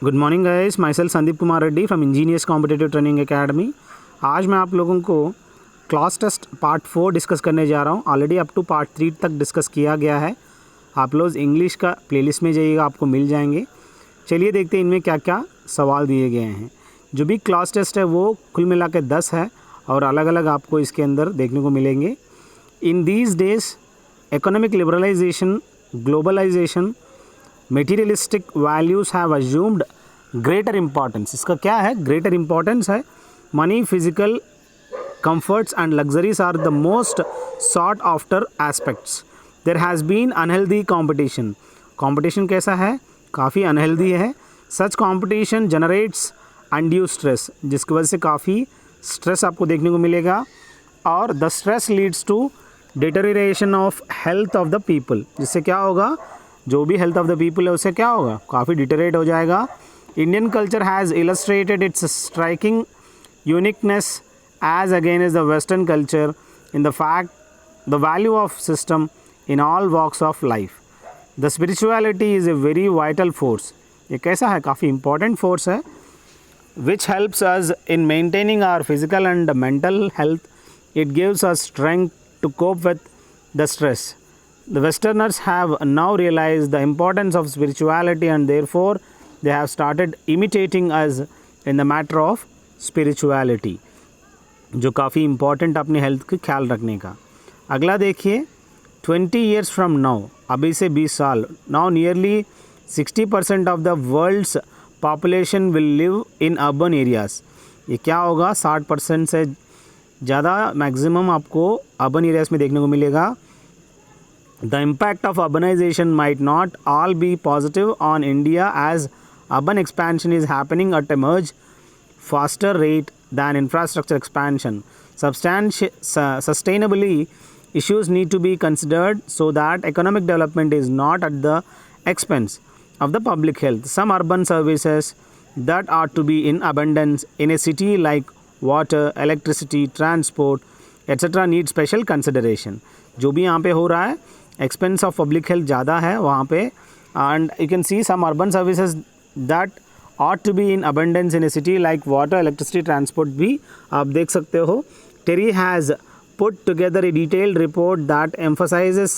Good morning guys, my self Sandeep Kumar Reddy from engineers competitive training academy. आज मैं आप लोगों को क्लास टेस्ट पार्ट 4 डिस्कस करने जा रहा हूं। ऑलरेडी अप टू पार्ट 3 तक डिस्कस किया गया है। आप लोग इंग्लिश का प्लेलिस्ट में जाइएगा, आपको मिल जाएंगे। चलिए देखते हैं इनमें क्या क्या सवाल दिए गए हैं। जो भी क्लास टेस्ट है वो कुल मिला के 10 है और अलग अलग आपको इसके अंदर देखने को मिलेंगे। In these days economic liberalisation, globalisation, materialistic values have assumed greater importance. इसका क्या है? ग्रेटर इम्पॉर्टेंस है। Money, physical comforts and luxuries are the most sought after aspects. There has been unhealthy competition. Competition कैसा है? काफ़ी unhealthy है। Such competition generates undue stress, जिसकी वजह से काफ़ी stress आपको देखने को मिलेगा। और the stress leads to deterioration of health of the people, जिससे क्या होगा? जो भी health of the people है उससे क्या होगा? काफ़ी deteriorate हो जाएगा। Indian culture has illustrated its striking uniqueness as against the Western culture in the fact the value of system in all walks of life. The spirituality is a very vital force. ये कैसा है? काफ़ी important force है, which helps us in maintaining our physical and mental health. It gives us strength to cope with the stress. The Westerners have now realized the importance of spirituality and therefore they have started imitating us in the matter of spirituality, जो काफ़ी important अपनी health का ख्याल रखने का। अगला देखिए, 20 years from now, अभी से 20 साल, now nearly 60% of the world's population will live in urban areas. ये क्या होगा? 60% से ज़्यादा मैक्सिमम आपको अर्बन एरियाज़ में देखने को मिलेगा। The impact of urbanisation might not all be positive on India as urban expansion is happening at a much faster rate than infrastructure expansion. Sustainability issues need to be considered so that economic development is not at the expense of the public health. Some urban services that are to be in abundance in a city like water, electricity, transport, etc. need special consideration. जो भी यहाँ पे हो रहा है, expense of public health ज़्यादा है वहाँ पे, and you can see some urban services that ought to be in abundance in a city like water, electricity, transport भी आप देख सकते हो। Terry has put together a detailed report that emphasizes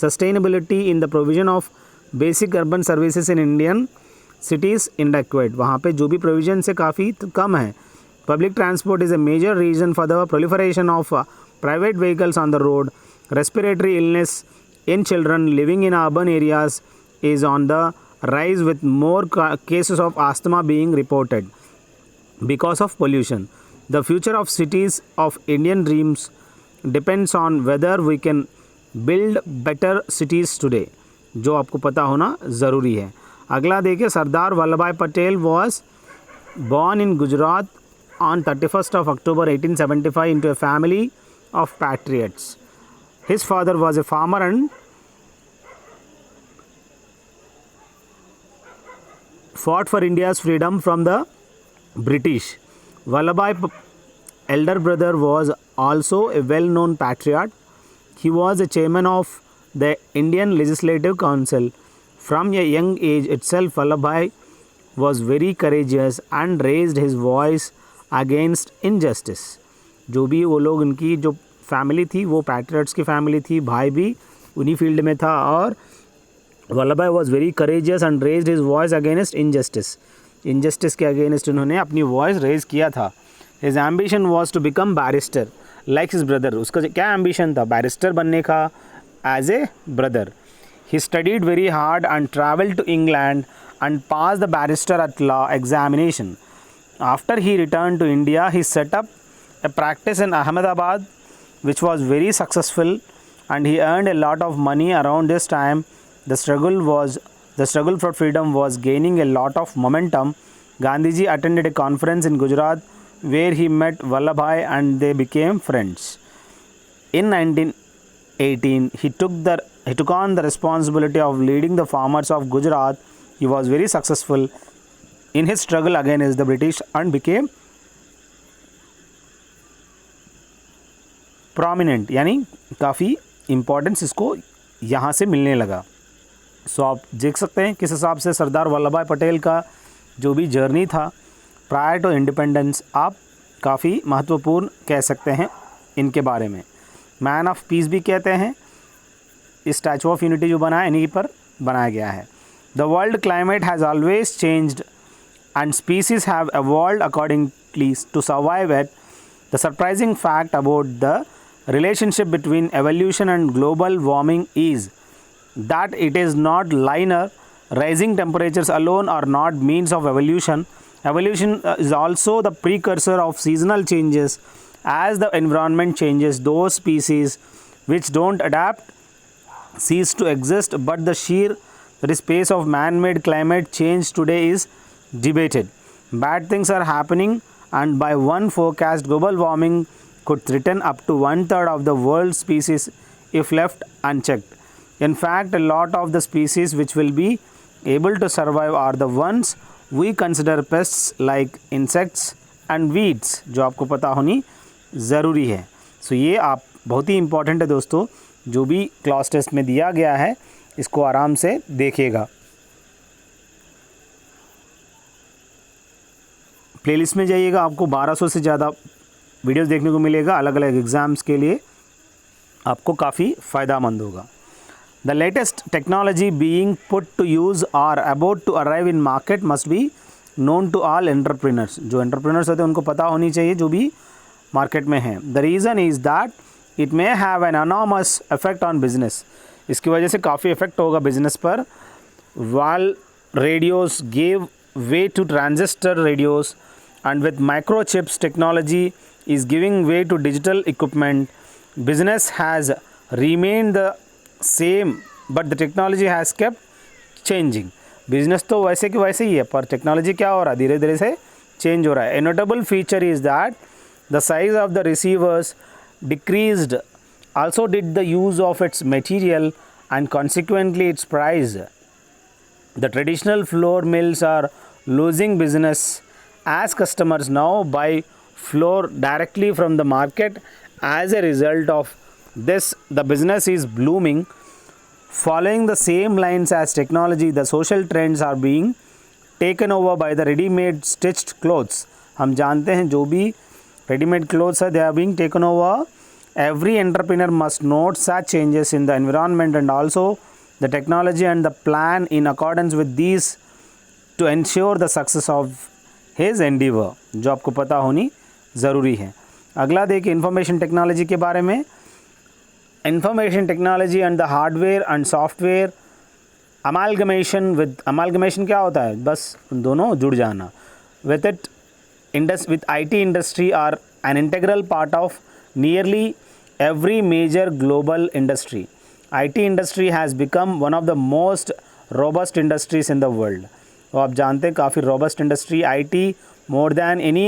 sustainability in the provision of basic urban services in Indian cities inadequate. वहाँ पे जो भी provision से काफ़ी कम है। Public transport is a major reason for the proliferation of private vehicles on the road. Respiratory illness in children living in urban areas is on the rise, with more cases of asthma being reported because of pollution. The future of cities of Indian dreams depends on whether we can build better cities today. जो आपको पता होना ज़रूरी है। अगला देखिए, सरदार वल्लभ भाई Patel was born in Gujarat on 31st of October 1875 into a family of patriots. His father was a farmer and fought for India's freedom from the British. Vallabhbhai's elder brother was also a well-known patriot. He was a chairman of the Indian Legislative Council. From a young age itself, Vallabhbhai was very courageous and raised his voice against injustice. जो भी वो लोग, उनकी जो family थी वो patriots की family थी, भाई भी उन्हीं फील्ड में था, और Vallabhbhai was very courageous and raised his voice against injustice के अगेंस्ट उन्होंने अपनी वॉइस रेज किया था। His ambition was to become barrister like his brother. उसका क्या एम्बिशन था? बैरिस्टर बनने का as a brother. He studied very hard and travelled to England and pass the barrister at law examination. After he return to India he set up a practice in Ahmedabad which was very successful and he earned a lot of money. Around this time the struggle for freedom was gaining a lot of momentum. Gandhiji attended a conference in Gujarat where he met Vallabhbhai and they became friends. In 1918 he took on the responsibility of leading the farmers of Gujarat. He was very successful in his struggle against the British and became prominent, यानी काफ़ी importance इसको यहाँ से मिलने लगा। सो आप देख सकते हैं किस हिसाब से सरदार वल्लभ भाई पटेल का जो भी जर्नी था प्रायर टू इंडिपेंडेंस, आप काफ़ी महत्वपूर्ण कह सकते हैं इनके बारे में। मैन ऑफ पीस भी कहते हैं। स्टैचू ऑफ यूनिटी जो बना है इन्हीं पर बनाया गया है। The world climate has always changed and species have evolved accordingly to survive it. The surprising fact about the relationship between evolution and global warming is that it is not linear. Rising temperatures alone are not means of evolution. Evolution is also the precursor of seasonal changes. As the environment changes, those species which don't adapt cease to exist, but the sheer pace of man-made climate change today is debated. Bad things are happening, and by one forecast, global warming could threaten up to 1/3 of the world's species if left unchecked. In fact, a lot of the species which will be able to survive are the ones we consider pests like insects and weeds, जो आपको पता होनी ज़रूरी है। सो ये आप बहुत ही important है दोस्तों, जो भी क्लास टेस्ट में दिया गया है इसको आराम से देखिएगा। प्लेलिस्ट में जाइएगा, आपको 1200 से ज़्यादा वीडियोस देखने को मिलेगा अलग अलग एग्ज़ाम्स के लिए, आपको काफ़ी फ़ायदेमंद होगा। The latest technology being put to use और about to arrive in market must be known to all entrepreneurs. जो एंटरप्रेन्योर्स होते हैं उनको पता होनी चाहिए जो भी मार्केट में हैं। The reason is that it may have an enormous effect on business. इसकी वजह से काफ़ी इफेक्ट होगा बिजनेस पर। Valve radios gave way to transistor radios and with microchips technology is giving way to digital equipment. Business has remained the same but the technology has kept changing. Business तो वैसे कि वैसे ही है, पर technology क्या हो रहा है, धीरे धीरे से चेंज हो रहा है। A notable feature is that the size of the receivers decreased, also did the use of its material and consequently its price. The traditional flour mills are losing business as customers now buy flour directly from the market. As a result of this, the business is blooming. Following the same lines as technology, the social trends are being taken over by the ready-made stitched clothes. हम जानते हैं जो भी ready-made clothes है, they are being taken over. Every entrepreneur must note such changes in the environment and also the technology and the plan in accordance with these to ensure the success of his endeavor, जो आपको पता होनी ज़रूरी है। अगला देखिए information technology के बारे में। Information technology and the hardware and software amalgamation क्या होता है, बस दोनों जुड़ जाना। with IT industry are an integral part of nearly every major global industry. IT industry has become one of the most robust industries in the world. तो आप जानते हैं काफ़ी robust industry IT more than any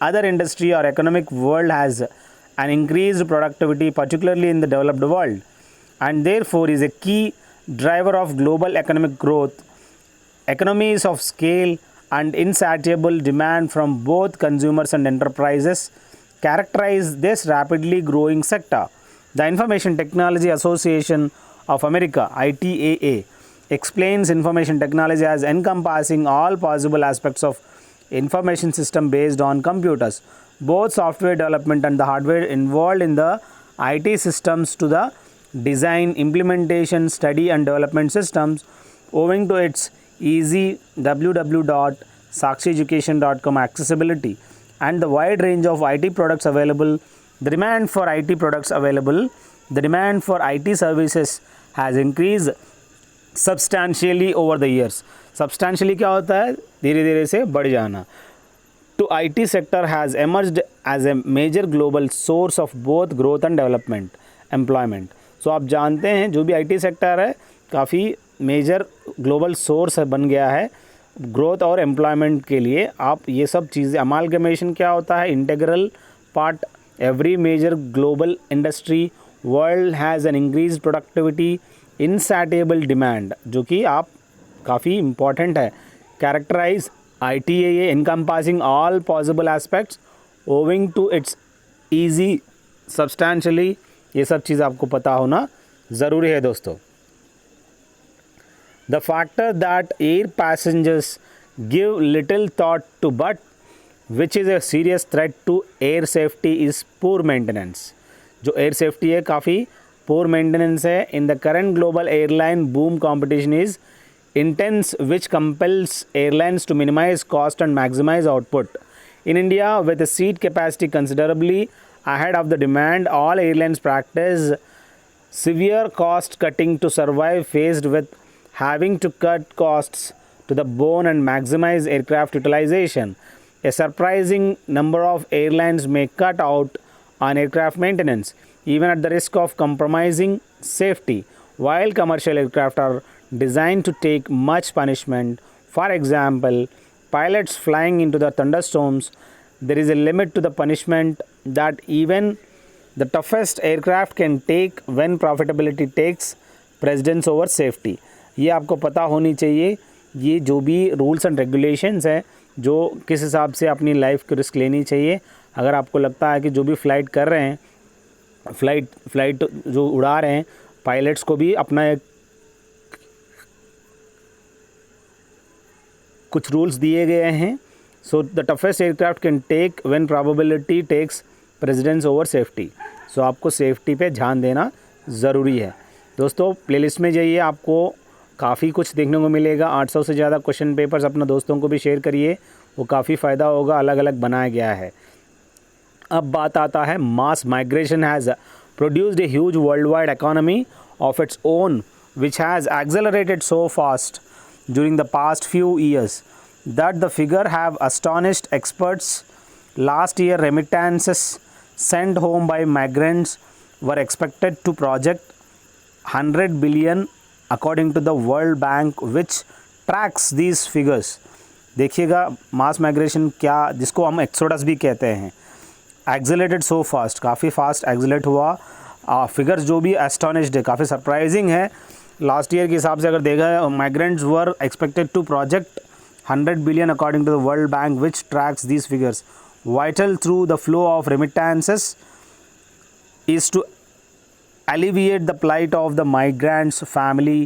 other industry or economic world has an increased productivity, particularly in the developed world, and therefore is a key driver of global economic growth. Economies of scale and insatiable demand from both consumers and enterprises characterize this rapidly growing sector. The Information Technology Association of America, ITAA, explains information technology as encompassing all possible aspects of information system based on computers, both software development and the hardware involved in the IT systems to the design, implementation, study and development systems. Owing to its easy www.sakshieducation.com accessibility and the wide range of IT products available, the demand for IT services has increased substantially over the years. Substantially क्या होता है, धीरे धीरे से बढ़ जाना. To IT sector has emerged as a major global source of both growth and development, employment. So आप जानते हैं जो भी IT सेक्टर है काफ़ी मेजर ग्लोबल सोर्स बन गया है ग्रोथ और एम्प्लॉयमेंट के लिए. आप ये सब चीज़ें, अमालगमेशन क्या होता है, integral part. Every major global industry world has an increase productivity, insatiable demand, जो कि आप काफ़ी इम्पॉर्टेंट है. Characterize ITAA encompassing all possible aspects owing to its easy substantially. ये सब चीज़ आपको पता होना ज़रूरी है दोस्तों. The factor that air passengers give little thought to but which is a serious threat to air safety is poor maintenance. जो air safety है काफ़ी poor maintenance है. In the current global airline boom, competition is intense, which compels airlines to minimize cost and maximize output. In India, with the seat capacity considerably ahead of the demand, all airlines practice severe cost cutting to survive, faced with having to cut costs to the bone and maximize aircraft utilization. A surprising number of airlines may cut out on aircraft maintenance, even at the risk of compromising safety, while commercial aircraft are designed to take much punishment. For example, pilots flying into the thunderstorms, there is a limit to the punishment that even the toughest aircraft can take when profitability takes precedence over safety. ये आपको पता होनी चाहिए, ये जो भी rules and regulations हैं, जो किस हिसाब से अपनी लाइफ की रिस्क लेनी चाहिए. अगर आपको लगता है कि जो भी फ़्लाइट कर रहे हैं, फ़्लाइट जो उड़ा रहे हैं, पायलट्स को भी अपना एक कुछ रूल्स दिए गए हैं. So the toughest aircraft can take when probability takes precedence over safety. So आपको सेफ्टी पे ध्यान देना ज़रूरी है. दोस्तों प्लेलिस्ट में जाइए, आपको काफ़ी कुछ देखने को मिलेगा. 800 से ज़्यादा क्वेश्चन पेपर्स अपने दोस्तों को भी शेयर करिए, वो काफ़ी फ़ायदा होगा. अलग अलग बनाया गया है. अब बात आता है, mass migration has produced a huge world wide economy of its own which has accelerated so fast during the past few years that the figure have astonished experts. Last year, remittances sent home by migrants were expected to project 100 billion according to the World Bank, which tracks these figures. देखिएगा मास migration क्या, जिसको हम exodus भी कहते हैं, accelerated so fast, काफ़ी fast accelerate हुआ. Figures जो भी एस्टॉनिश्ड है, काफ़ी सरप्राइजिंग है. लास्ट ईयर के हिसाब से अगर देखा, migrants were expected to project 100 billion according to the World Bank, which tracks these figures. Vital through the flow of remittances is to alleviate the plight of the migrants' family.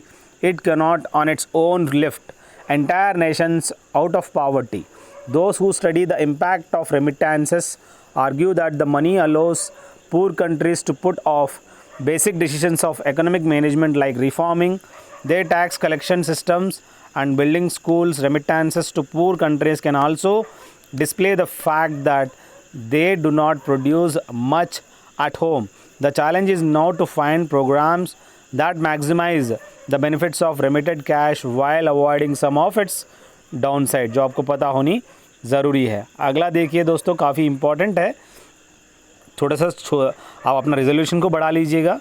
It cannot on its own lift entire nations out of poverty. Those who study the impact of remittances argue that the money allows poor countries to put off basic decisions of economic management like reforming their tax collection systems and building schools. Remittances to poor countries can also display the fact that they do not produce much at home. The challenge is now to find programs that maximize the benefits of remitted cash while avoiding some of its downside, जो आपको पता होनी ज़रूरी है. अगला देखिए दोस्तों, काफ़ी इम्पॉर्टेंट है. थोड़ा सा आप अपना रिजोल्यूशन को बढ़ा लीजिएगा.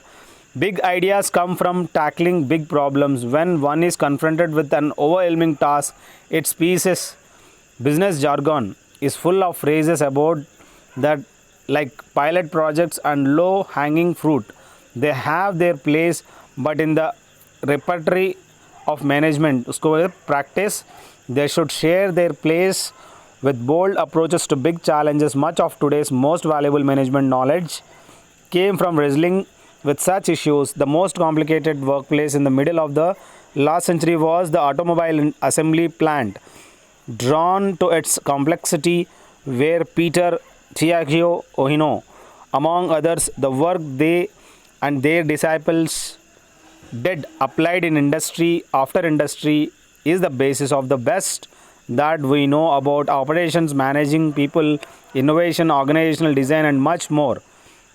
Big ideas come from tackling big problems. When one is confronted with an overwhelming task, its pieces business jargon is full of phrases about that, like pilot projects and low-hanging fruit. They have their place, but in the repertory of management, उसको practice, they should share their place with bold approaches to big challenges. Much of today's most valuable management knowledge came from wrestling with such issues. The most complicated workplace in the middle of the last century was the automobile assembly plant. Drawn to its complexity, where Peter Thiago Ohino, among others, the work they and their disciples did applied in industry after industry is the basis of the best that we know about operations, managing people, innovation, organizational design, and much more.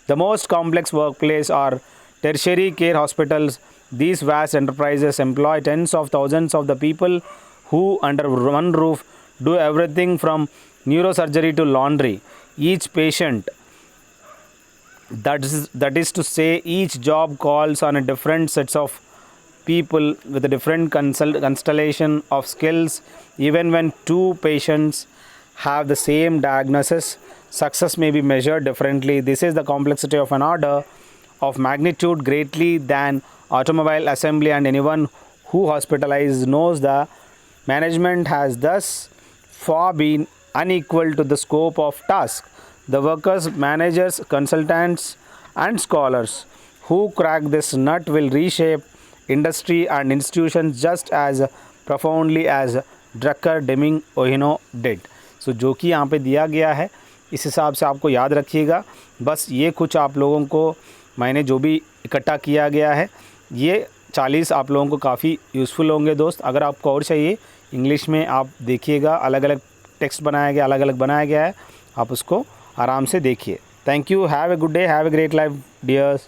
The most complex workplace are tertiary care hospitals. These vast enterprises employ tens of thousands of the people who, under one roof, do everything from neurosurgery to laundry. Each patient, that is to say, each job calls on a different sets of people with a different constellation of skills. Even when two patients have the same diagnosis, success may be measured differently. This is the complexity of an order of magnitude greatly than automobile assembly, and anyone who hospitalized knows the management has thus far been unequal to the scope of task. The workers, managers, consultants, and scholars who crack this nut will reshape industry and institutions just as profoundly as Drucker, Deming, Ohino did. सो जो कि यहाँ पे दिया गया है इस हिसाब से आपको याद रखिएगा। बस ये कुछ आप लोगों को मैंने जो भी इकट्ठा किया गया है ये 40 आप लोगों को काफ़ी यूज़फुल होंगे दोस्त। अगर आपको और चाहिए इंग्लिश में आप देखिएगा, अलग अलग टेक्स्ट बनाया गया, अलग अलग बनाया गया है, आप उसको आराम से देखिए। Thank you, have a good day, have a great life dears.